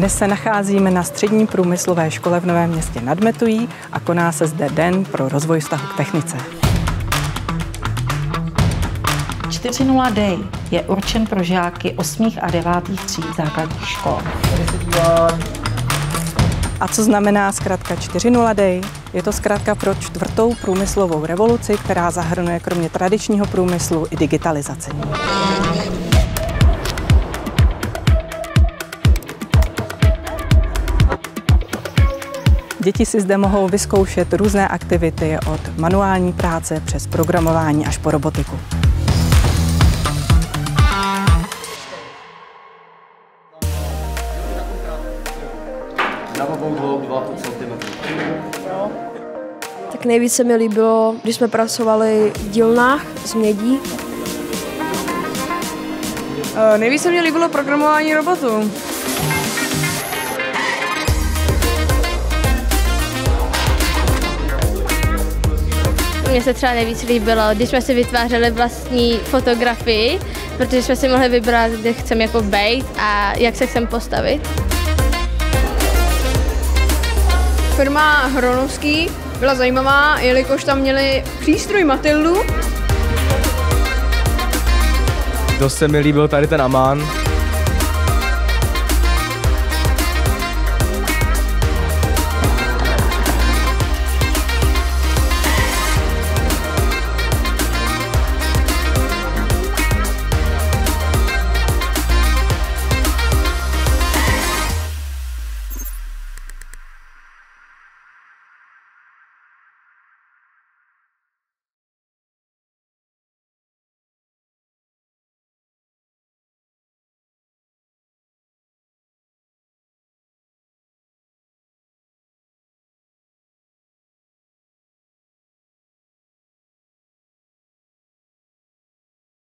Dnes se nacházíme na střední průmyslové škole v Novém Městě nad Metují a koná se zde Den pro rozvoj vztahu k technice. 4.0 Day je určen pro žáky 8. a 9. tříd základních škol. A co znamená zkratka 4.0 Day? Je to zkratka pro 4. průmyslovou revoluci, která zahrnuje kromě tradičního průmyslu i digitalizaci. Děti si zde mohou vyzkoušet různé aktivity od manuální práce přes programování až po robotiku. Tak nejvíc se mi líbilo, když jsme pracovali v dílnách z mědí. Nejvíc se mi líbilo programování robotů. Mně se třeba nejvíc líbilo, když jsme si vytvářeli vlastní fotografii, protože jsme si mohli vybrat, kde chceme jako bejt a jak se chceme postavit. Firma Hronovský byla zajímavá, jelikož tam měli přístroj Matildu. Dost se mi líbil tady ten Aman.